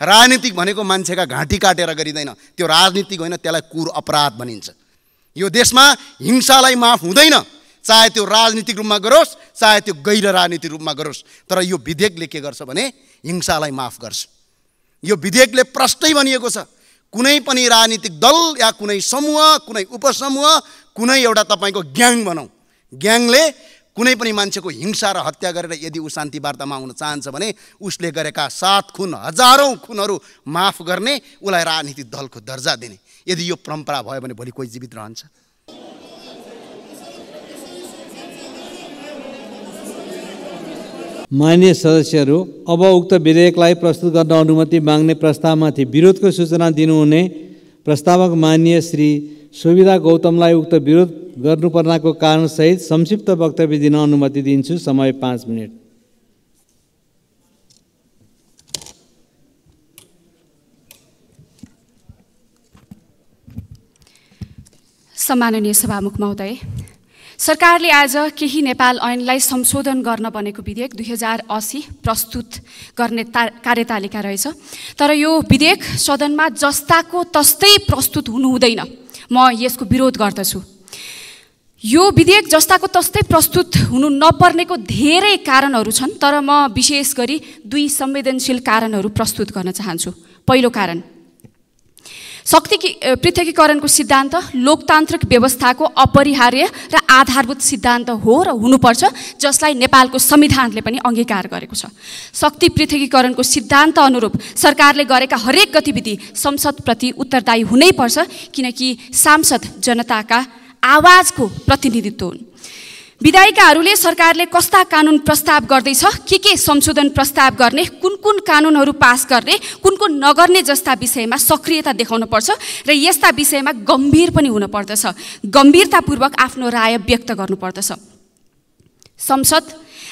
राजनीतिक भनेको मान्छेका घाँटी काटेर गरिँदैन, त्यो राजनीतिक होइन, त्यसलाई कुर अपराध भनिन्छ। यो देशमा हिंसालाई माफ हुँदैन, चाहे त्यो राजनीतिक रूपमा गरोस् चाहे त्यो गैर राजनीतिक रूपमा गरोस्। तर यो विधेयकले के गर्छ भने हिंसालाई माफ गर्छ। यो विधेयकले प्रष्टै भनिएको छ, कुनै पनि राजनीतिक दल या कुनै समूह, कुनै उपसमूह, कुनै एउटा तपाईको ग्याङ भनौँ, ग्याङले कुनै पनि मान्छेको हिंसा र हत्या गरेर यदि ऊ शान्ति वार्तामा आउन चाहन्छ भने उसले गरेका 7 खुन, हजारौं खुनहरू माफ गर्ने, उसलाई राजनीतिक दलको दर्जा दिने। यदि यो परम्परा भयो भने भोलि कोही जीवित रहन्छ? माननीय सदस्यहरू, अब उक्त विधेयकलाई प्रस्तुत गर्न अनुमति माग्ने प्रस्तावमाथि विरोधको सूचना दिनुहुने प्रस्तावक माननीय श्री सुविधा गौतमलाई उक्त विरोध गर्नुपर्नको कारणसहित संक्षिप्त वक्तव्य दिन अनुमति दिन्छु। समय 5 मिनट। सम्माननीय सभामुख महोदय, सरकारले आज केही नेपाल ऐनलाई संशोधन गर्न बनेको विधेयक 2080 प्रस्तुत गर्ने कार्यतालिका रहेछ। तर यो विधेयक सदनमा जस्ताको तस्तै प्रस्तुत हुनु हुँदैन, म यसको विरोध गर्दछु। यो विधेयक जस्ताको तस्तै प्रस्तुत हुनु नपर्नेको धेरै कारणहरू छन्, तर म विशेष गरी 2 संवेदनशील कारणहरू प्रस्तुत गर्न चाहन्छु। पहिलो कारण, शक्ति पृथकीकरणको सिद्धान्त लोकतान्त्रिक व्यवस्थाको अपरिहार्य र आधारभूत सिद्धान्त हो र हुनुपर्छ, जसलाई नेपालको संविधानले पनि अंगीकार गरेको छ। शक्ति पृथकीकरणको सिद्धान्त अनुरूप सरकारले गरेका हरेक गतिविधि संसदप्रति उत्तरदायी हुनैपर्छ, किनकि सांसद जनताका आवाजको प्रतिनिधित्व हुन्। विधायिकाहरूले सरकारले कस्ता कानुन प्रस्ताव गर्दैछ, के संशोधन प्रस्ताव गर्ने, कुन कानुनहरू पास गर्ने, कुन नगर्ने जस्ता विषयमा सक्रियता देखाउनुपर्छ र यस्ता विषयमा गम्भीर पनि हुनुपर्दछ, गम्भीरतापूर्वक आफ्नो राय व्यक्त गर्नुपर्दछ। संसद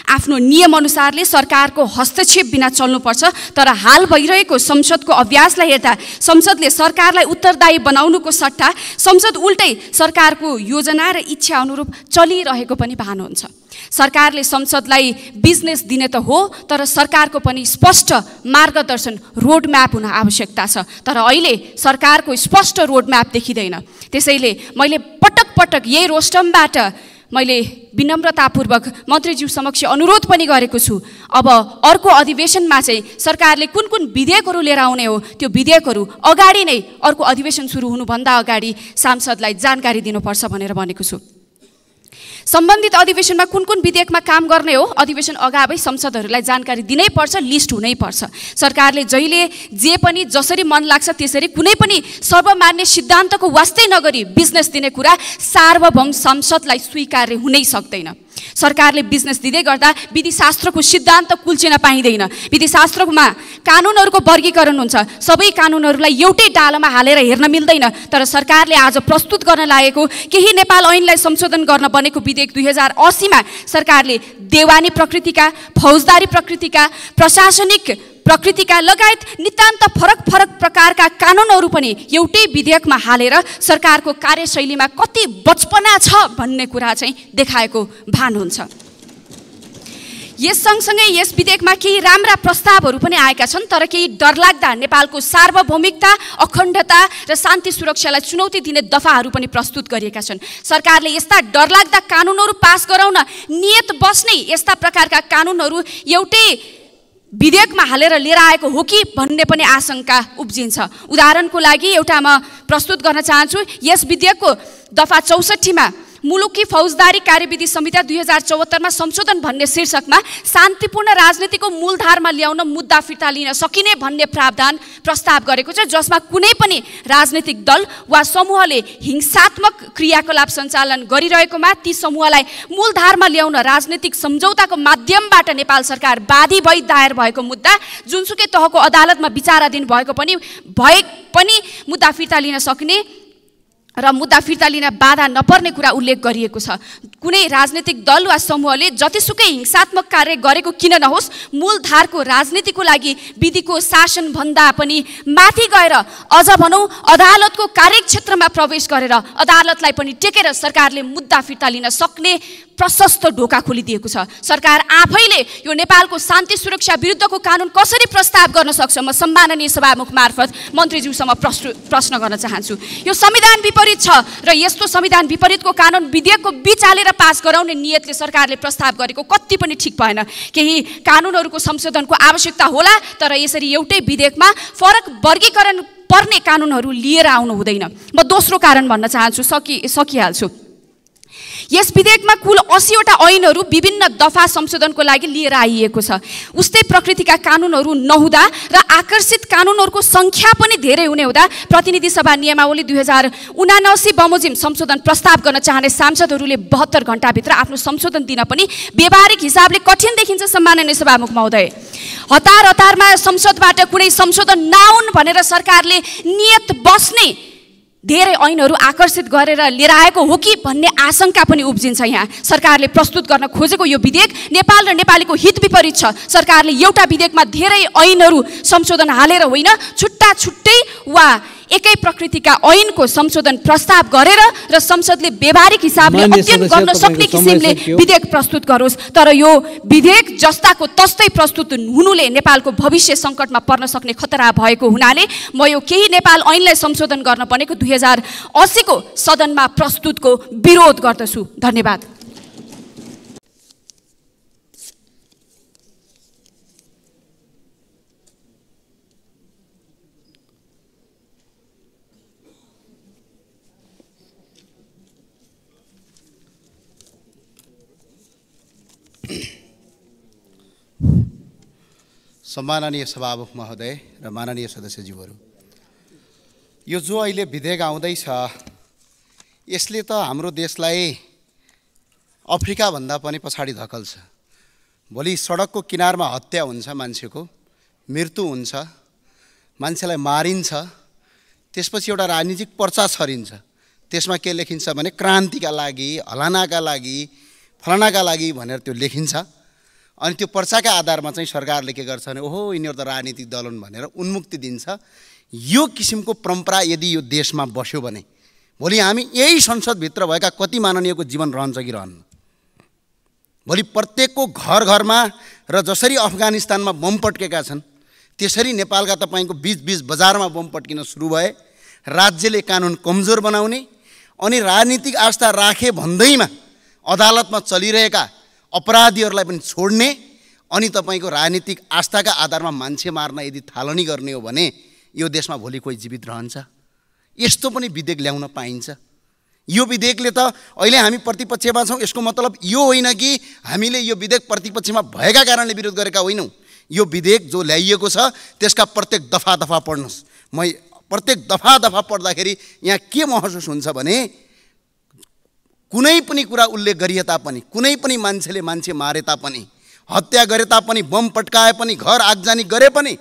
आफ्नो नियमअनुसारले सरकारको हस्तक्षेप बिना चल्नुपर्छ, तर हाल भइरहेको संसदको अभ्यासलाई हेर्दा संसदले सरकारलाई उत्तरदायी बनाउनुको सट्टा संसद उल्टै सरकारको योजना र इच्छा अनुरूप चलिरहेको पनि भान हुन्छ। सरकारले संसदलाई बिजनेस दिने त हो, तर सरकारको पनि स्पष्ट मार्गदर्शन रोडम्याप हुन आवश्यकता छ। तर अहिले सरकारको स्पष्ट रोडम्याप देखिँदैन। त्यसैले मैले पटक यही रोस्टमबाट मैले विनम्रतापूर्वक मन्त्रीज्यू समक्ष अनुरोध पनि गरेको छु, अब अर्को अधिवेशनमा चाहिँ सरकारले कुन विधेयकहरू लिएर आउने हो, त्यो विधेयकहरू अगाडि नै अर्को अधिवेशन सुरु हुनुभन्दा अगाडि सांसदलाई जानकारी दिनुपर्छ भनेर भनेको छु। सम्बन्धित अधिवेशनमा कुन विधेयकमा काम गर्ने हो, अधिवेशन अगावै संसदहरूलाई जानकारी दिनै पर्छ, लिस्ट हुनै पर्छ। सरकारले जहिले जे पनि जसरी मन लाग्छ त्यसरी कुनै पनि सर्वमान्य सिद्धान्तको वास्तै नगरी बिजनेस दिने कुरा सार्वभौम संसदलाई स्वीकार्य हुनै सक्दैन। सरकारले बिजनेस दिँदै गर्दा विधिशास्त्रको सिद्धान्त कुल्चिन पाइँदैन। विधिशास्त्रमा कानुनहरूको वर्गीकरण हुन्छ, सबै कानुनहरूलाई एउटै डालोमा हालेर हेर्न मिल्दैन। तर सरकारले आज प्रस्तुत गर्न लागेको केही नेपाल ऐनलाई संशोधन गर्न बनेको विधेयक 2080 मा सरकारले देवानी प्रकृतिका, फौजदारी प्रकृतिका, प्रशासनिक प्रकृतिका लगायत नितान्त फरक प्रकारका कानुनहरू पनि एउटै विधेयकमा हालेर सरकारको कार्यशैलीमा कति बचपना छ भन्ने कुरा चाहिँ देखाएको भान हुन्छ। यस सँगसँगै यस विधेयकमा केही राम्रा प्रस्तावहरू पनि आएका छन्, तर केही डरलाग्दा नेपालको सार्वभौमिकता, अखण्डता र शान्ति सुरक्षालाई चुनौती दिने दफाहरू पनि प्रस्तुत गरिएका छन्। सरकारले यस्ता डरलाग्दा कानुनहरू पास गराउन नियत बस्ने यस्ता प्रकारका कानुनहरू एउटै विधेयकमा हालेर लिएर आएको हो कि भन्ने पनि आशंका उब्जिन्छ। उदाहरणको लागि एउटा म प्रस्तुत गर्न चाहन्छु। यस विधेयकको दफा 64 मा मुलुकी फौजदारी कार्यविधि संहिता 2074 मा संशोधन भन्ने शीर्षकमा शान्तिपूर्ण राजनीतिको मूलधारमा ल्याउन मुद्दा फिर्ता लिन सकिने भन्ने प्रावधान प्रस्ताव गरेको छ, जसमा कुनै पनि राजनीतिक दल वा समूहले हिंसात्मक क्रियाकलाप सञ्चालन गरिरहेकोमा ती समूहलाई मूलधारमा ल्याउन राजनीतिक सम्झौताको माध्यमबाट नेपाल सरकार बाधी भई दायर भएको मुद्दा जुनसुकै तहको अदालतमा विचाराधीन भएको पनि मुद्दा फिर्ता लिन सक्ने र मुद्दा फिर्ता लिन बाधा नपर्ने कुरा उल्लेख गरिएको छ। कुनै राजनीतिक दल वा समूहले जतिसुकै हिंसात्मक कार्य गरेको किन नहोस्, मूलधारको राजनीतिको लागि विधिको शासन भन्दा पनि माथि गएर अझ भनौँ अदालतको कार्यक्षेत्रमा प्रवेश गरेर अदालतलाई पनि टेकेर सरकारले मुद्दा फिर्ता लिन सक्ने प्रशस्त ढोका खोलिदिएको छ। सरकार आफैले यो नेपालको शान्ति सुरक्षा विरुद्धको कानुन कसरी प्रस्ताव गर्न सक्छ, म सम्माननीय सभामुख मार्फत मन्त्रीज्यूसँग प्रश्न गर्न चाहन्छु। यो संविधान विपरीत छ र यस्तो संविधान विपरीतको कानुन विधेयकको बिचालेर पास गराउने नियतले सरकारले प्रस्ताव गरेको कति पनि ठिक भएन। केही कानुनहरूको संशोधनको आवश्यकता होला, तर यसरी एउटै विधेयकमा फरक वर्गीकरण पर्ने कानुनहरू लिएर आउनु हुँदैन। म दोस्रो कारण भन्न चाहन्छु, सकिहाल्छु। यस विधेयकमा कुल 80 वटा ऐनहरू विभिन्न दफा संशोधनको लागि लिएर आइएको छ। उस्तै प्रकृतिका कानुनहरू नहुँदा र आकर्षित कानुनहरूको सङ्ख्या पनि धेरै हुने हुँदा प्रतिनिधि सभा नियमावली 2079 बमोजिम संशोधन प्रस्ताव गर्न चाहने सांसदहरूले 72 घण्टाभित्र आफ्नो संशोधन दिन पनि व्यावहारिक हिसाबले कठिन देखिन्छ। सम्माननीय सभामुख महोदय, हतारमा संसदबाट कुनै संशोधन नआउन् भनेर सरकारले नियत बस्ने धेरै ऐनहरू आकर्षित गरेर लिएर आएको हो कि भन्ने आशंका पनि उब्जिन्छ। यहाँ सरकारले प्रस्तुत गर्न खोजेको यो विधेयक नेपाल र नेपालीको हित विपरीत छ। सरकारले एउटा विधेयकमा धेरै ऐनहरू संशोधन हालेर होइन, छुट्टा छुट्टै वा एकै प्रकृतिका ऐनको संशोधन प्रस्ताव गरेर र संसदले व्यावहारिक हिसाबले अध्ययन गर्न सक्ने किसिमले विधेयक प्रस्तुत गरोस्। तर यो विधेयक जस्ताको तस्तै प्रस्तुत हुनुले नेपालको भविष्य सङ्कटमा पर्न सक्ने खतरा भएको हुनाले म यो केही नेपाल ऐनलाई संशोधन गर्न बनेको 2080 को सदनमा प्रस्तुतको विरोध गर्दछु। धन्यवाद। सम्माननीय सभामुख महोदय र माननीय सदस्यज्यूहरू, यो जो अहिले विधेयक आउँदैछ यसले त हाम्रो देशलाई अफ्रिकाभन्दा पनि पछाडि धकल्छ। भोलि सडकको किनारमा हत्या हुन्छ, मान्छेको मृत्यु हुन्छ, मान्छेलाई मारिन्छ, त्यसपछि एउटा राजनीतिक पर्चा छरिन्छ। त्यसमा के लेखिन्छ भने क्रान्तिका लागि, हलानाका लागि, फलानाका लागि भनेर त्यो लेखिन्छ। अनि त्यो पर्चाका आधारमा चाहिँ सरकारले के गर्छ भने ओहो यिनीहरू त राजनीतिक दल हुन् भनेर उन्मुक्ति दिन्छ। यो किसिमको परम्परा यदि यो देशमा बस्यो भने भोलि हामी यही संसदभित्र भएका कति माननीयको जीवन रहन्छ कि रहन्न। भोलि प्रत्येकको घर घरमा र जसरी अफगानिस्तानमा बम पड्केका छन् त्यसरी नेपालका तपाईँको बीच बजारमा बम पड्किन सुरु भए। राज्यले कानुन कमजोर बनाउने अनि राजनीतिक आस्था राखे भन्दैमा अदालतमा चलिरहेका अपराधीहरूलाई पनि छोड्ने अनि तपाईँको राजनीतिक आस्थाका आधारमा मान्छे मार्न यदि थालनी गर्ने हो भने यो देशमा भोलि कोही जीवित रहन्छ? यस्तो पनि विधेयक ल्याउन पाइन्छ? यो विधेयकले त अहिले हामी प्रतिपक्षमा छौँ, यसको मतलब यो होइन कि हामीले यो विधेयक प्रतिपक्षमा भएका कारणले विरोध गरेका होइनौँ। यो विधेयक जो ल्याइएको छ त्यसका प्रत्येक दफा पढ्नुहोस्। म प्रत्येक दफा पढ्दाखेरि यहाँ के महसुस हुन्छ भने कुनै पनि कुरा उल्लेख गरिए तापनि, कुनै पनि मान्छेले मान्छे मारे तापनि, हत्या गरे तापनि, बम पड्काए पनि, घर आगजनी गरे पनि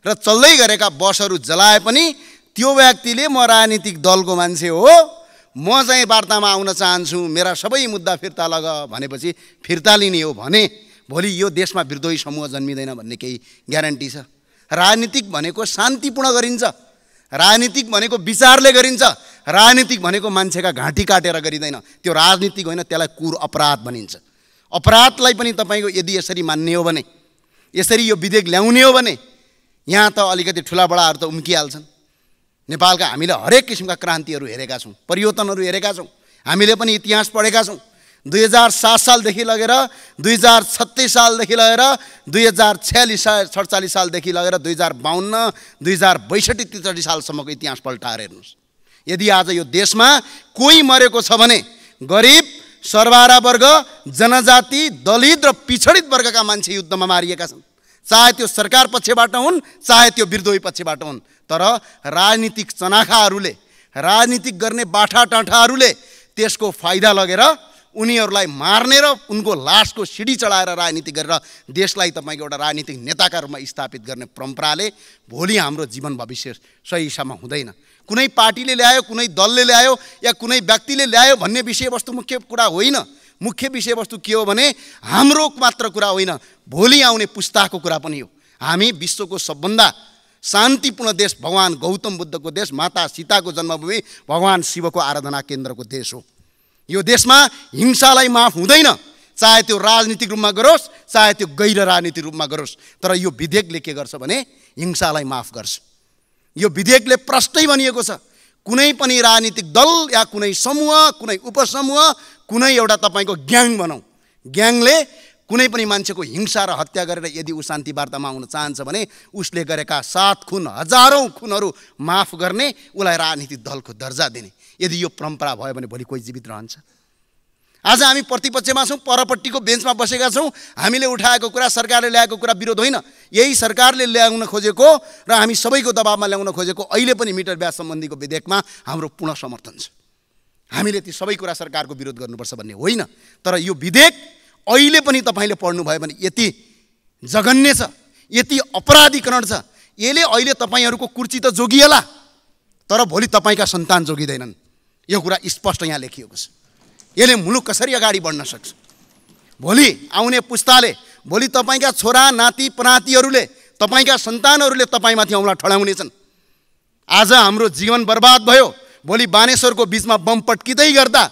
र चल्दै गरेका बसहरू जलाए पनि त्यो व्यक्तिले म राजनीतिक दलको मान्छे हो, म चाहिँ वार्तामा आउन चाहन्छु, मेरा सबै मुद्दा फिर्ता लग भनेपछि फिर्ता लिने हो भने भोलि यो देशमा विद्रोही समूह जन्मिँदैन भन्ने केही ग्यारेन्टी छ? राजनीतिक भनेको शान्तिपूर्ण गरिन्छ, राजनीतिक भनेको विचारले गरिन्छ, राजनीतिक भनेको मान्छेका घाँटी काटेर गरिँदैन। त्यो राजनीतिक होइन, त्यसलाई कुर अपराध भनिन्छ। अपराधलाई पनि तपाईँको यदि यसरी मान्ने हो भने, यसरी यो विधेयक ल्याउने हो भने यहाँ त अलिकति ठुला बडाहरू त उम्किहाल्छन्। नेपालका हामीले हरेक किसिमका क्रान्तिहरू हेरेका छौँ, परिवर्तनहरू हेरेका छौँ, हामीले पनि इतिहास पढेका छौँ। 2007 सालदेखि लगेर 2036 सालदेखि लगेर 2046-47 सालदेखि लगेर 2052, 2062, 63 सालसम्मको इतिहास पल्टाएर हेर्नुहोस्। यदि आज यो देशमा कोही मरेको छ भने गरिब, सर्वहारा वर्ग, जनजाति, दलित र पिछडित वर्गका मान्छे युद्धमा मारिएका छन्। चाहे त्यो सरकार पक्षबाट हुन्, चाहे त्यो विद्रोही पक्षबाट हुन्। तर राजनीतिक चनाखाहरूले, राजनीतिक गर्ने बाठाटाठाहरूले त्यसको फाइदा लगेर उनीहरूलाई मार्ने र उनको लासको सिडी चढाएर राजनीति गरेर देशलाई तपाईँको एउटा राजनीतिक नेताका रूपमा स्थापित गर्ने परम्पराले भोलि हाम्रो जीवन भविष्य सही हिसाबमा हुँदैन। कुनै पार्टीले ल्यायो, कुनै दलले ल्यायो या कुनै व्यक्तिले ल्यायो भन्ने विषयवस्तु मुख्य कुरा होइन। मुख्य विषयवस्तु के हो भने हाम्रो मात्र कुरा होइन, भोलि आउने पुस्ताको कुरा पनि हो। हामी विश्वको सबभन्दा शान्तिपूर्ण देश, भगवान गौतम बुद्धको देश, माता सीताको जन्मभूमि, भगवान शिवको आराधना केन्द्रको देश हो। यो देशमा हिंसालाई माफ हुँदैन, चाहे त्यो राजनीतिक रूपमा गरोस् चाहे त्यो गैर राजनीतिक रूपमा गरोस्। तर यो विधेयकले के गर्छ भने हिंसालाई माफ गर्छ। यो विधेयकले प्रष्टै भनिएको छ, कुनै पनि राजनीतिक दल या कुनै समूह, कुनै उपसमूह, कुनै एउटा तपाईँको ग्याङ भनौँ, ग्याङले कुनै पनि मान्छेको हिंसा र हत्या गरेर यदि ऊ शान्ति वार्तामा आउन चाहन्छ भने उसले गरेका 7 खुन, हजारौँ खुनहरू माफ गर्ने, उसलाई राजनीतिक दलको दर्जा दिने। यदि यो परम्परा भयो भने भोलि कोही जीवित रहन्छ? आज हामी प्रतिपक्षमा छौँ, परपट्टिको बेन्चमा बसेका छौँ। हामीले उठाएको कुरा, सरकारले ल्याएको कुरा विरोध होइन, यही सरकारले ल्याउन खोजेको र हामी सबैको दबावमा ल्याउन खोजेको अहिले पनि मिटर ब्याज सम्बन्धीको विधेयकमा हाम्रो पूर्ण समर्थन छ। हामीले ती सबै कुरा सरकारको विरोध गर्नुपर्छ भन्ने होइन, तर यो विधेयक अहिले पनि तपाईँले पढ्नुभयो भने यति जघन्य छ, यति अपराधीकरण छ, यसले अहिले तपाईँहरूको कुर्सी त जोगिएला तर भोलि तपाईँका सन्तान जोगिँदैनन्। यो कुरा स्पष्ट यहाँ लेखिएको छ। यसले मुलुक कसरी अगाडि बढ्न सक्छ? भोलि आउने पुस्ताले, भोलि तपाईँका छोरा नाति पनातीहरूले, तपाईँका सन्तानहरूले तपाईँमाथि औँला ठडाउनेछन्। आज हाम्रो जीवन बर्बाद भयो, भोलि बानेश्वरको बिचमा बम पट्किँदै गर्दा,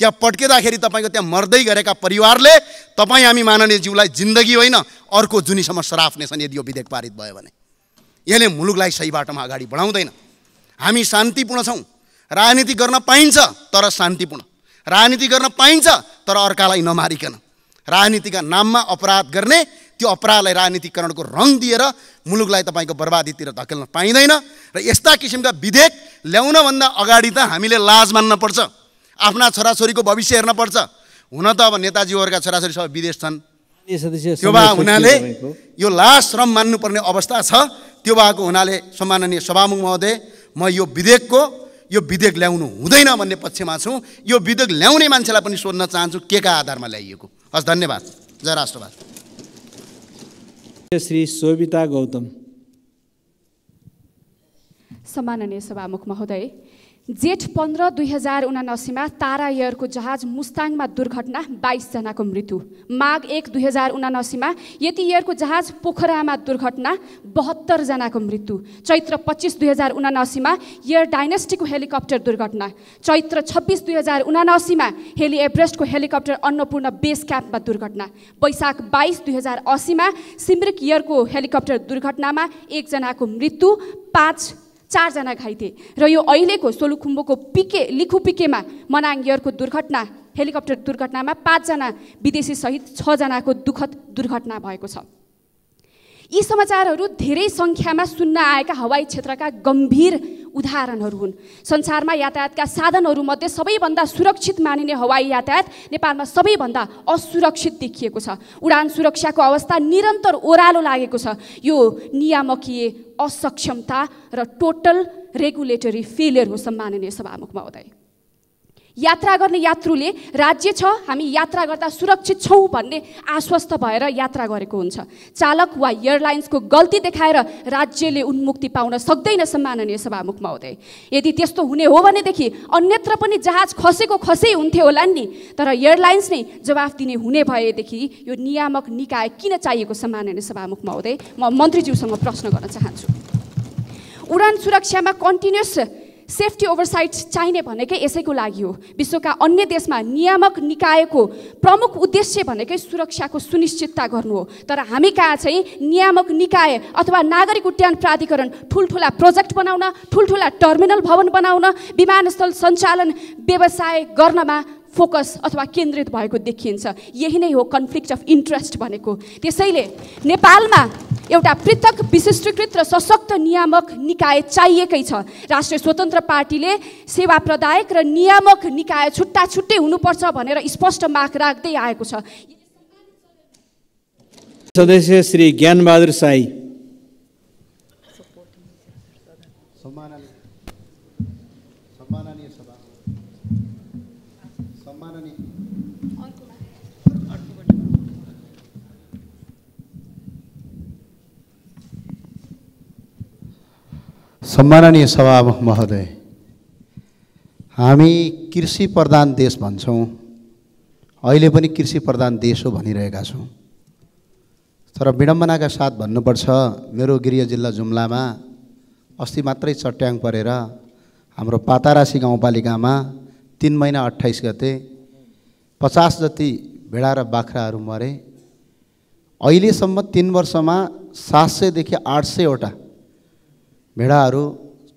त्यहाँ पट्किँदाखेरि तपाईँको त्यहाँ मर्दै गरेका परिवारले तपाईँ हामी माननीय ज्यूलाई जिन्दगी होइन अर्को जुनीसम्म सराप्नेछन् यदि यो विधेयक पारित भयो भने। यसले मुलुकलाई सही बाटोमा अगाडि बढाउँदैन। हामी शान्तिपूर्ण छौँ, राजनीति गर्न पाइन्छ तर शान्तिपूर्ण, राजनीति गर्न पाइन्छ तर अर्कालाई नमारिकन। राजनीतिका नाममा अपराध गर्ने, त्यो अपराधलाई राजनीतिकरणको रङ दिएर मुलुकलाई तपाईँको बर्बादीतिर धकेल्न पाइँदैन। र यस्ता किसिमका विधेयक ल्याउनभन्दा अगाडि त हामीले लाज मान्नुपर्छ, आफ्ना छोराछोरीको भविष्य हेर्नुपर्छ। हुन त अब नेताजीहरूका छोराछोरी सबै विदेश छन्, त्यो भए हुनाले यो लाज श्रम मान्नुपर्ने अवस्था छ। त्यो भएको हुनाले सम्माननीय सभामुख महोदय, म यो विधेयक ल्याउनु हुँदैन भन्ने पक्षमा छु। यो विधेयक ल्याउने मान्छेलाई पनि सोध्न चाहन्छु के का आधारमा ल्याइएको। हस्, धन्यवाद। जय राष्ट्रवाद। श्री शोभिता गौतम। सम्माननीय सभामुख महोदय, जेठ 15, 2079 तारा एयरको जहाज मुस्ताङमा दुर्घटना, 22 जनाको मृत्यु। माघ 1, 2079 यति एयरको जहाज पोखरामा दुर्घटना, 72 जनाको मृत्यु। चैत्र 25, 2079 एयर डाइनेस्टीको हेलिकप्टर दुर्घटना। चैत्र 26, 2079 हेली एभरेस्टको हेलिकप्टर अन्नपूर्ण बेस क्याम्पमा दुर्घटना। वैशाख 22, 2080 सिमरिक एयरको हेलिकप्टर दुर्घटनामा 1 जनाको मृत्यु, 4 जना घाइते। र यो अहिलेको सोलुखुम्बुको लिखु पिकेमा मनाङ एयरको दुर्घटना, हेलिकप्टर दुर्घटनामा 5 जना विदेशी सहित 6 जनाको दुःखद दुर्घटना भएको छ। यी समाचारहरू धेरै सङ्ख्यामा सुन्न आएका हवाई क्षेत्रका गम्भीर उदाहरणहरू हुन्। संसारमा यातायातका साधनहरूमध्ये सबैभन्दा सुरक्षित मानिने हवाई यातायात नेपालमा सबैभन्दा असुरक्षित देखिएको छ। उडान सुरक्षाको अवस्था निरन्तर ओह्रालो लागेको छ। यो नियामकीय असक्षमता र टोटल रेगुलेटरी फेलियर हो। सम्माननीय सभामुख महोदय, यात्रा गर्ने यात्रुले राज्य छ, हामी यात्रा गर्दा सुरक्षित छौँ भन्ने आश्वस्त भएर यात्रा गरेको हुन्छ। चालक वा एयरलाइन्सको गल्ती देखाएर राज्यले उन्मुक्ति पाउन सक्दैन। सम्माननीय सभामुख महोदय, यदि त्यस्तो हुने हो भनेदेखि अन्यत्र पनि जहाज खसै हुन्थ्यो होला नि, तर एयरलाइन्स नै जवाफ दिने हुने भएदेखि यो नियामक निकाय किन चाहिएको? सम्माननीय सभामुख महोदय, म मन्त्रीज्यूसँग प्रश्न गर्न चाहन्छु। उडान सुरक्षामा कन्टिन्युस सेफ्टी ओभरसाइट चाहिने भनेकै यसैको लागि हो। विश्वका अन्य देशमा नियामक निकायको प्रमुख उद्देश्य भनेकै सुरक्षाको सुनिश्चितता गर्नु हो। तर हामी कहाँ चाहिँ नियामक निकाय अथवा नागरिक उड्डयन प्राधिकरण ठुल्ठुला प्रोजेक्ट बनाउन, ठुल्ठुला टर्मिनल भवन बनाउन, विमानस्थल सञ्चालन व्यवसाय गर्नमा फोकस अथवा केन्द्रित भएको देखिन्छ। यही नै हो कन्फ्लिक्ट अफ इन्ट्रेस्ट भनेको। त्यसैले नेपालमा एउटा पृथक विशिष्टीकृत र सशक्त नियामक निकाय चाहिएकै छ। राष्ट्रिय स्वतन्त्र पार्टीले सेवा प्रदायक र नियामक निकाय छुट्टा छुट्टै हुनुपर्छ भनेर स्पष्ट माग राख्दै आएको छ। सदस्य श्री ज्ञानबहादुर साई। सम्माननीय सभामुख महोदय, हामी कृषि प्रधान देश भन्छौँ, अहिले पनि कृषि प्रधान देश हो भनिरहेका छौँ। तर विडम्बनाका साथ भन्नुपर्छ, मेरो गृह जिल्ला जुम्लामा अस्ति मात्रै चट्याङ परेर हाम्रो पातारासी गाउँपालिकामा 3 महिना 28 गते 50 जति भेडा र बाख्राहरू मरे। अहिलेसम्म 3 वर्षमा 700 देखि 800 वटा भेडाहरू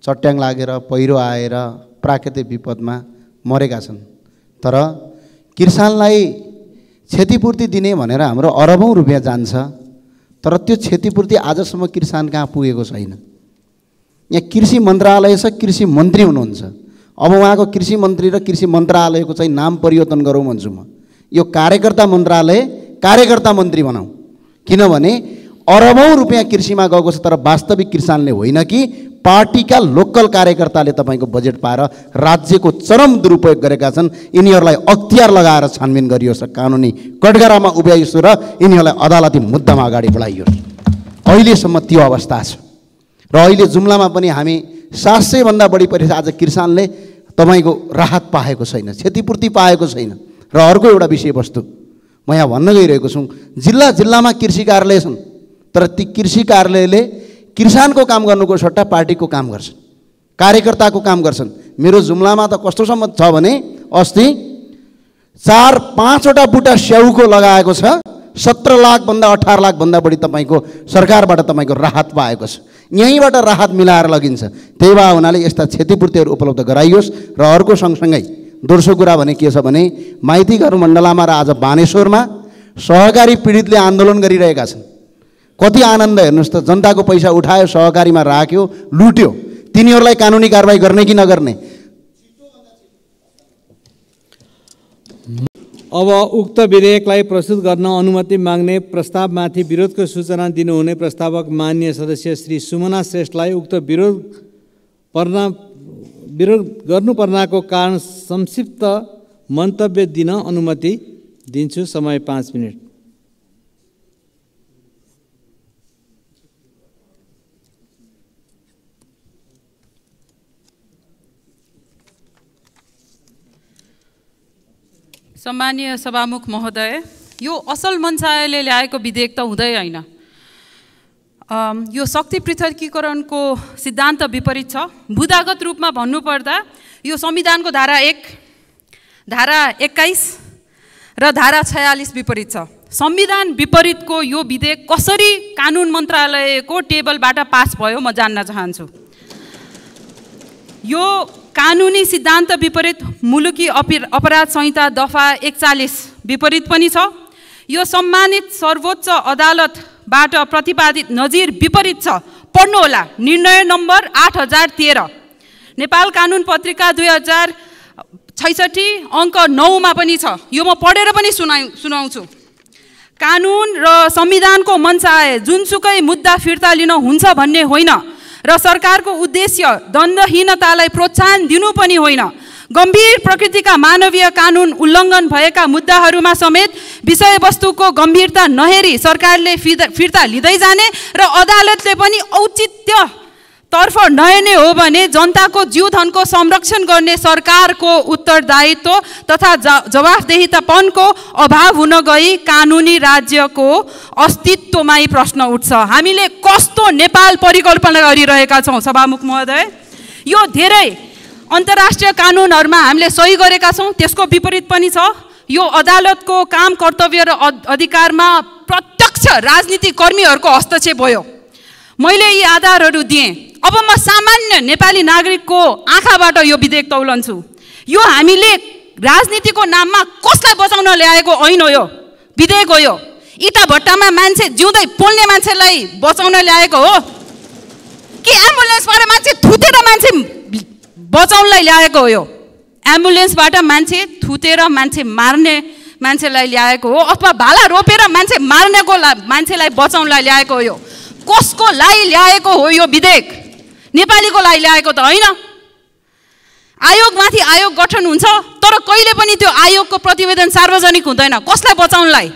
चट्याङ लागेर पहिरो आएर प्राकृतिक विपदमा मरेका छन्। तर किसानलाई क्षतिपूर्ति दिने भनेर हाम्रो अरबौं रुपियाँ जान्छ, तर त्यो क्षतिपूर्ति आजसम्म किसान कहाँ पुगेको छैन। यहाँ कृषि मन्त्रालय छ, कृषि मन्त्री हुनुहुन्छ। अब उहाँको कृषि मन्त्री र कृषि मन्त्रालयको चाहिँ नाम परिवर्तन गरौँ भन्छु म। यो कार्यकर्ता मन्त्रालय कार्यकर्ता मन्त्री बनाऊ, किनभने अरबौं रुपियाँ कृषिमा गएको छ, तर वास्तविक किसानले होइन कि पार्टीका लोकल कार्यकर्ताले तपाईँको बजेट पाएर राज्यको चरम दुरुपयोग गरेका छन्। यिनीहरूलाई अख्तियार लगाएर छानबिन गरियोस्, कानुनी कटघरामा उभ्याइयोस् र यिनीहरूलाई अदालती मुद्दामा अगाडि बढाइयोस्। अहिलेसम्म त्यो अवस्था छ र अहिले जुम्लामा पनि हामी 700 भन्दा बढी परिस आज किसानले तपाईँको राहत पाएको छैन, क्षतिपूर्ति पाएको छैन। र अर्को एउटा विषयवस्तु म यहाँ भन्न गइरहेको छु, जिल्लामा कृषि कार्यालय छन्, तर ती कृषि कार्यालयले किसानको काम गर्नुको सट्टा पार्टीको काम गर्छन्, कार्यकर्ताको काम गर्छन्। मेरो जुम्लामा त कस्तोसम्म छ भने अस्ति 4-5 वटा बुटा स्याउको लगाएको छ, 17 लाख भन्दा 18 लाख भन्दा बढी तपाईँको सरकारबाट तपाईँको राहत पाएको छ। यहीँबाट राहत मिलाएर लगिन्छ। त्यही भए हुनाले यस्ता क्षतिपूर्तिहरू उपलब्ध गराइयोस्। र अर्को सँगसँगै दोस्रो कुरा भने के छ भने माइतीघर मण्डलामा र आज बानेश्वरमा सहकारी पीडितले आन्दोलन गरिरहेका छन्। कति आनन्द हेर्नुहोस् त, जनताको पैसा उठायो, सहकारीमा राख्यो, लुट्यो। तिनीहरूलाई कानुनी कारबाही गर्ने कि नगर्ने? अब उक्त विधेयकलाई प्रस्तुत गर्न अनुमति माग्ने प्रस्तावमाथि विरोधको सूचना दिनुहुने प्रस्तावक माननीय सदस्य श्री सुमना श्रेष्ठलाई उक्त विरोध गर्नुपर्नाको कारण संक्षिप्त मन्तव्य दिन अनुमति दिन्छु। समय 5 मिनट। सम्मानीय सभामुख महोदय, यो असल मन्त्रालयले ल्याएको विधेयक त हुँदै होइन। यो शक्ति पृथकीकरणको सिद्धान्त विपरीत छ। बुदागत रूपमा भन्नुपर्दा यो संविधानको धारा 1, धारा 21 र धारा 46 विपरीत छ। संविधान विपरीतको यो विधेयक कसरी कानुन मन्त्रालयको टेबलबाट पास भयो म जान्न चाहन्छु। यो कानुनी सिद्धान्त विपरीत मुलुकी अपराध संहिता दफा 41 विपरीत पनि छ। यो सम्मानित सर्वोच्च अदालतबाट प्रतिपादित नजिर विपरीत छ। पढ्नुहोला, निर्णय नम्बर 8013 नेपाल कानुन पत्रिका 2066 अङ्क 9 मा पनि छ। यो म पढेर पनि सुनाउँछु। कानुन र संविधानको मन्चाए जुनसुकै मुद्दा फिर्ता लिन हुन्छ भन्ने होइन र सरकारको उद्देश्य दण्डहीनतालाई प्रोत्साहन दिनु पनि होइन। गम्भीर प्रकृतिका मानवीय कानुन उल्लङ्घन भएका मुद्दाहरूमा समेत विषयवस्तुको गम्भीरता नहेरी सरकारले फिर्ता लिँदै जाने र अदालतले पनि औचित्यतर्फ नहेर्ने हो भने जनताको जीवधनको संरक्षण गर्ने सरकारको उत्तरदायित्व तथा जवाफदेहितापनको अभाव हुन गई कानुनी राज्यको अस्तित्वमै प्रश्न उठ्छ। हामीले कस्तो नेपाल परिकल्पना गरिरहेका छौँ सभामुख महोदय? यो धेरै अन्तर्राष्ट्रिय कानुनहरूमा हामीले सही गरेका छौँ, त्यसको विपरीत पनि छ। यो अदालतको काम कर्तव्य र अधिकारमा प्रत्यक्ष राजनीतिक कर्मीहरूको हस्तक्षेप भयो। मैले यी आधारहरू दिएँ। अब म सामान्य नेपाली नागरिकको आँखाबाट यो विधेयक तौलन्छु। यो हामीले राजनीतिको नाममा कसलाई बचाउन ल्याएको ऐन हो? यो विधेयक हो। यो इटा भट्टामा मान्छे जिउँदै पोल्ने मान्छेलाई बचाउन ल्याएको हो कि एम्बुलेन्सबाट मान्छे थुतेर मान्छे बचाउनलाई ल्याएको हो? यो एम्बुलेन्सबाट मान्छे थुतेर मान्छे मार्ने मान्छेलाई ल्याएको हो अथवा भाला रोपेर मान्छे मार्नेको मान्छेलाई बचाउनलाई ल्याएको हो? यो कसको लागि ल्याएको हो यो विधेयक? नेपालीको लागि ल्याएको त होइन। आयोगमाथि आयोग गठन हुन्छ, तर कहिले पनि त्यो आयोगको प्रतिवेदन सार्वजनिक हुँदैन। कसलाई बचाउनलाई?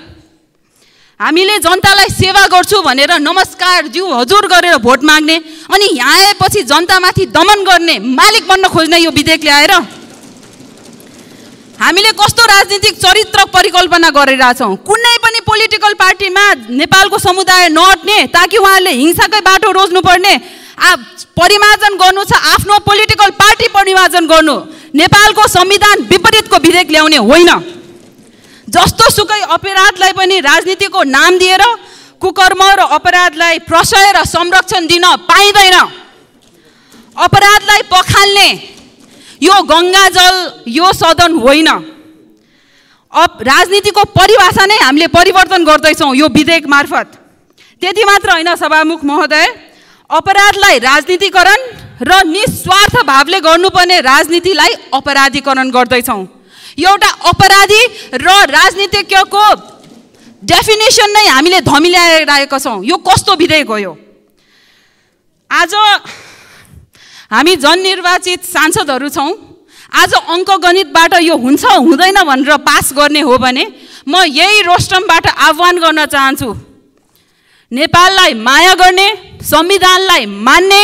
हामीले जनतालाई सेवा गर्छु भनेर नमस्कार ज्यू हजुर गरेर भोट माग्ने अनि यहाँ आएपछि जनतामाथि दमन गर्ने मालिक बन्न खोज्ने यो विधेयक ल्याएर हामीले कस्तो राजनीतिक चरित्र परिकल्पना गरिरहेछौँ? कुनै पनि पोलिटिकल पार्टीमा नेपालको समुदाय नअट्ने ताकि उहाँहरूले हिंसाकै बाटो रोज्नुपर्ने परिमार्जन गर्नु छ, आफ्नो पोलिटिकल पार्टी परिमार्जन गर्नु। नेपालको संविधान विपरीतको विधेयक ल्याउने होइन। जस्तो सुकै अपराधलाई पनि राजनीतिको नाम दिएर कुकर्म र अपराधलाई प्रशय र संरक्षण दिन पाइँदैन। अपराधलाई पखाल्ने यो गङ्गाजल यो सदन होइन। राजनीतिको परिभाषा नै हामीले परिवर्तन गर्दैछौँ यो विधेयक मार्फत। त्यति मात्र होइन सभामुख महोदय, अपराधलाई राजनीतिकरण र निस्वार्थ भावले गर्नुपर्ने राजनीतिलाई अपराधीकरण गर्दैछौँ। एउटा अपराधी र राजनीतिज्ञको डेफिनेसन नै हामीले धमिल्याइरहेका छौँ। यो कस्तो विधेयक हो यो? आज हामी जननिर्वाचित सांसदहरू छौँ। आज अङ्कगणितबाट यो हुन्छ हुँदैन भनेर पास गर्ने हो भने म यही रोस्टमबाट आह्वान गर्न चाहन्छु, नेपाललाई माया गर्ने, संविधानलाई मान्ने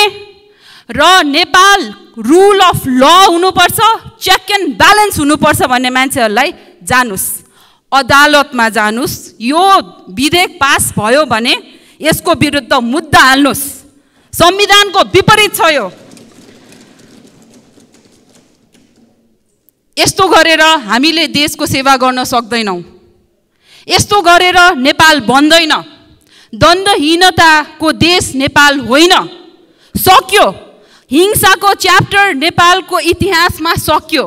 र नेपाल रुल अफ ल हुनुपर्छ, चेक एन्ड ब्यालेन्स हुनुपर्छ भन्ने मान्छेहरूलाई जानुस्, अदालतमा जानुस्। यो विधेयक पास भयो भने यसको विरुद्ध मुद्दा हाल्नुस्। संविधानको विपरीत छ यो। यस्तो गरेर हामीले देशको सेवा गर्न सक्दैनौँ। यस्तो गरेर नेपाल बन्दैन। द्वन्द्वहीनताको देश नेपाल होइन। सक्यो। हिंसाको च्याप्टर नेपालको इतिहासमा सक्यो।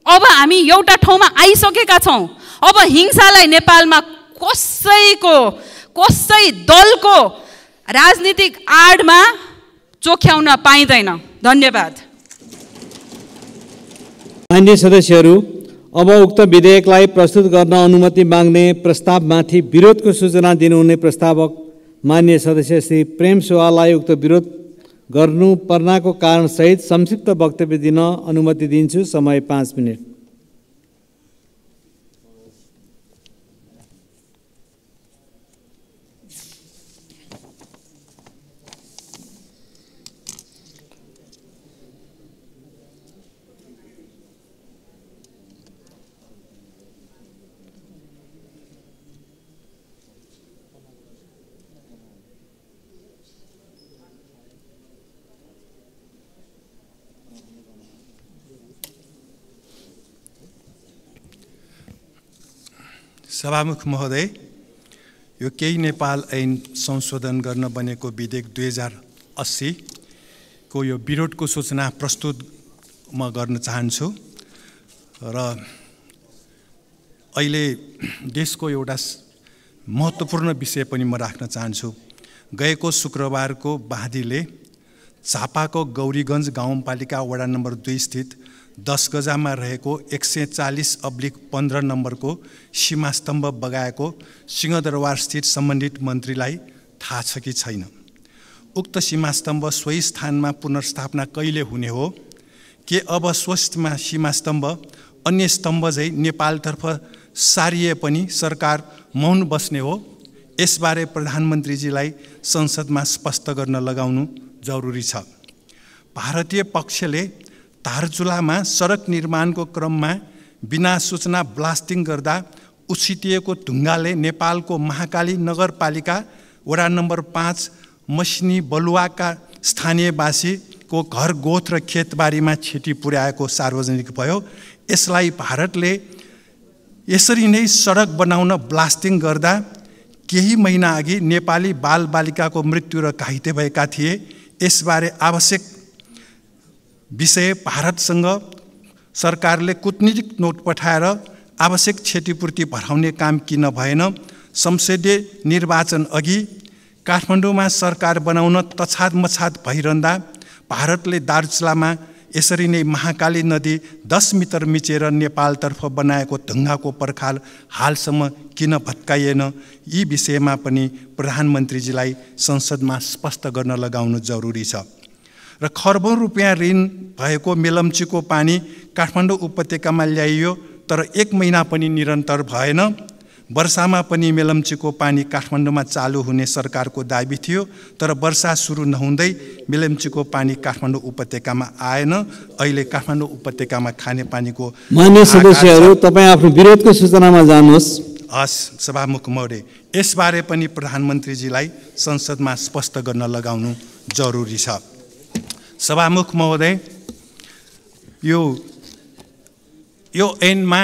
अब हामी एउटा ठाउँमा आइसकेका छौँ। अब हिंसालाई नेपालमा कसै दलको राजनीतिक आडमा चोख्याउन पाइँदैन। धन्यवाद। मान्य सदस्यहरू, अब उक्त विधेयकलाई प्रस्तुत गर्न अनुमति माग्ने प्रस्तावमाथि विरोधको सूचना दिनुहुने प्रस्तावक मान्य सदस्य श्री प्रेम सुवाललाई उक्त विरोध गर्नुपर्नाको कारणसहित संक्षिप्त वक्तव्य दिन अनुमति दिन्छु। समय 5 मिनट। सभामुख महोदय, यो केही नेपाल ऐन संशोधन गर्न बनेको विधेयक 2080 को यो विरोधको सूचना प्रस्तुत म गर्न चाहन्छु र अहिले देशको एउटा महत्त्वपूर्ण विषय पनि म राख्न चाहन्छु। गएको शुक्रबारको बाँधीले झापाको गौरीगञ्ज गाउँपालिका वडा नम्बर 2 स्थित 10 गजामा रहेको 140/15 नम्बरको सीमास्तम्भ बगाएको सिंहदरबार स्थित सम्बन्धित मन्त्रीलाई थाहा छ कि छैन? उक्त सीमास्तम्भ सोही स्थानमा पुनर्स्थापना कहिले हुने हो? के अब सो सीमास्तम्भ अन्य स्तम्भ झै नेपालतर्फ सारिए पनि सरकार मौन बस्ने हो? यसबारे प्रधानमन्त्रीजीलाई संसदमा स्पष्ट गर्न लगाउनु जरुरी छ। भारतीय पक्षले धारचुलामा सडक निर्माणको क्रममा बिना सूचना ब्लास्टिङ गर्दा उछिटिएको ढुङ्गाले नेपालको महाकाली नगरपालिका वडा नम्बर 5 मसिनी बलुवाका स्थानीयवासीको घर गोठ र खेतबारीमा क्षति पुर्याएको सार्वजनिक भयो। यसलाई भारतले यसरी नै सडक बनाउन ब्लास्टिङ गर्दा केही महिना अघि नेपाली बालबालिकाको मृत्यु र घाइते भएका थिए। यसबारे आवश्यक विषय भारतसँग सरकारले कूटनीतिक नोट पठाएर आवश्यक क्षतिपूर्ति भराउने काम किन भएन? संसदीय निर्वाचन अघि काठमाडौँमा सरकार बनाउन तछाद मछाद भइरहँदा भारतले दार्चुलामा यसरी नै महाकाली नदी 10 मिटर मिचेर नेपालतर्फ बनाएको ढुङ्गाको पर्खाल हालसम्म किन भत्काइएन? यी विषयमा पनि प्रधानमन्त्रीजीलाई संसदमा स्पष्ट गर्न लगाउनु जरुरी छ। र खर्बौं रुपियाँ ऋण भएको मेलम्चीको पानी काठमाडौँ उपत्यकामा ल्याइयो, तर 1 महिना पनि निरन्तर भएन। वर्षामा पनि मेलम्चीको पानी काठमाडौँमा चालु हुने सरकारको दाबी थियो, तर वर्षा सुरु नहुँदै मेलम्चीको पानी काठमाडौँ उपत्यकामा आएन। अहिले काठमाडौँ उपत्यकामा खानेपानीको मान्य सदस्यहरू, तपाईँ आफ्नो विरोधको सूचनामा जानुहोस्। हस् सभामुख महोदय, यसबारे पनि प्रधानमन्त्रीजीलाई संसदमा स्पष्ट गर्न लगाउनु जरुरी छ। सभामुख महोदय, यो यो ऐनमा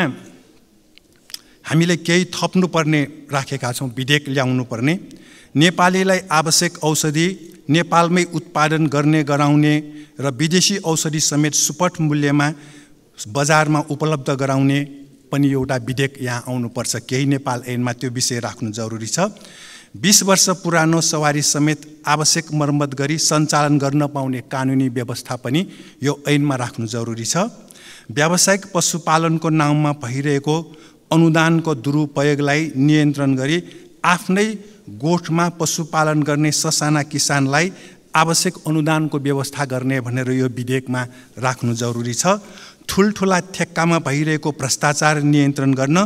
हामीले केही थप्नुपर्ने राखेका छौँ, विधेयक ल्याउनु पर्ने। नेपालीलाई आवश्यक औषधि नेपालमै उत्पादन गर्ने गराउने र विदेशी औषधि समेत सुपथ मूल्यमा बजारमा उपलब्ध गराउने पनि एउटा विधेयक यहाँ आउनुपर्छ। केही नेपाल ऐनमा त्यो विषय राख्नु जरुरी छ। 20 वर्ष पुरानो सवारी समेत आवश्यक मर्मत गरी सञ्चालन गर्न पाउने कानुनी व्यवस्था पनि यो ऐनमा राख्नु जरुरी छ। व्यावसायिक पशुपालनको नाममा भइरहेको अनुदानको दुरुपयोगलाई नियन्त्रण गरी आफ्नै गोठमा पशुपालन गर्ने ससाना किसानलाई आवश्यक अनुदानको व्यवस्था गर्ने भनेर यो विधेयकमा राख्नु जरुरी छ। ठुल्ठुला ठेक्कामा भइरहेको भ्रष्टाचार नियन्त्रण गर्न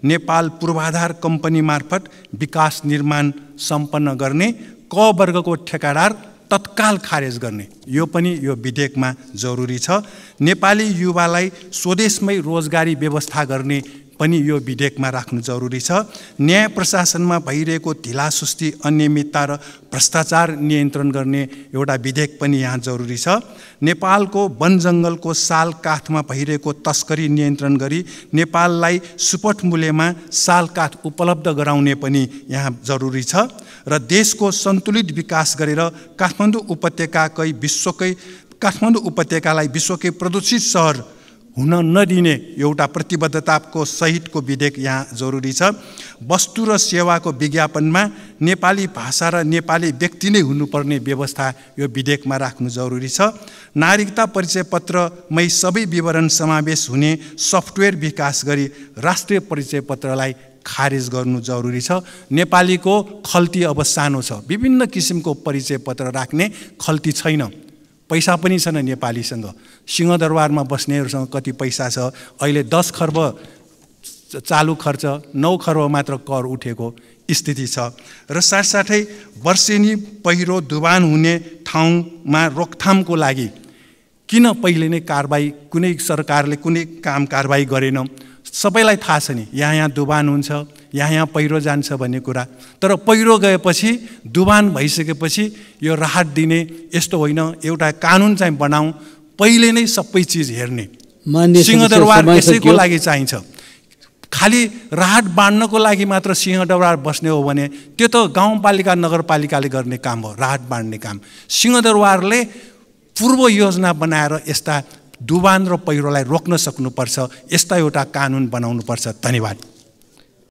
नेपाल पूर्वाधार कम्पनी मार्फत विकास निर्माण सम्पन्न गर्ने, क वर्गको ठेकादार तत्काल खारेज गर्ने, यो पनि यो विधेयकमा जरुरी छ। नेपाली युवालाई स्वदेशमै रोजगारी व्यवस्था गर्ने पनि यो विधेयकमा राख्नु जरुरी छ। न्याय प्रशासनमा भइरहेको ढिलासुस्ती, अनियमितता र भ्रष्टाचार नियन्त्रण गर्ने एउटा विधेयक पनि यहाँ जरुरी छ। नेपालको वन जङ्गलको साल काठमा भइरहेको तस्करी नियन्त्रण गरी नेपाललाई सुपथ मूल्यमा साल काठ उपलब्ध गराउने पनि यहाँ जरुरी छ। र देशको सन्तुलित विकास गरेर काठमाडौँ उपत्यकालाई विश्वकै प्रदूषित सहर हुन नदिने एउटा प्रतिबद्धताको सहितको विधेयक यहाँ जरुरी छ। वस्तु र सेवाको विज्ञापनमा नेपाली भाषा र नेपाली व्यक्ति नै हुनुपर्ने व्यवस्था यो विधेयकमा राख्नु जरुरी छ। नागरिकता परिचय पत्रमै सबै विवरण समावेश हुने सफ्टवेयर विकास गरी राष्ट्रिय परिचय पत्रलाई खारेज गर्नु जरुरी छ। नेपालीको खल्ती अब सानो छ, विभिन्न किसिमको परिचय पत्र राख्ने खल्ती छैन, पैसा पनि छैन नेपालीसँग। सिंहदरबारमा बस्नेहरूसँग कति पैसा छ, अहिले 10 खर्ब चालु खर्च, 9 खर्ब मात्र कर उठेको स्थिति छ। र साथसाथै वर्षेनी पहिरो दुबान हुने ठाउँमा रोकथामको लागि किन पहिले नै कारबाही, कुनै सरकारले कुनै काम कारबाही गरेन? सबैलाई थाहा छ नि, यहाँ दुबान हुन्छ, यहाँ पहिरो जान्छ भन्ने कुरा। तर पहिरो गएपछि, दुबान भइसकेपछि यो राहत दिने यस्तो होइन, एउटा कानुन चाहिँ बनाऊ, पहिले नै सबै चिज हेर्ने। सिंहदरबार यसैको लागि चाहिन्छ। खालि राहत बाँड्नको लागि मात्र सिंहदरबार बस्ने हो भने त्यो त गाउँपालिका नगरपालिकाले गर्ने काम हो, राहत बाँड्ने काम। सिंहदरबारले पूर्व योजना बनाएर यस्ता दुबान र पहिरोलाई रोक्न सक्नुपर्छ, यस्ता एउटा कानुन बनाउनुपर्छ। धन्यवाद।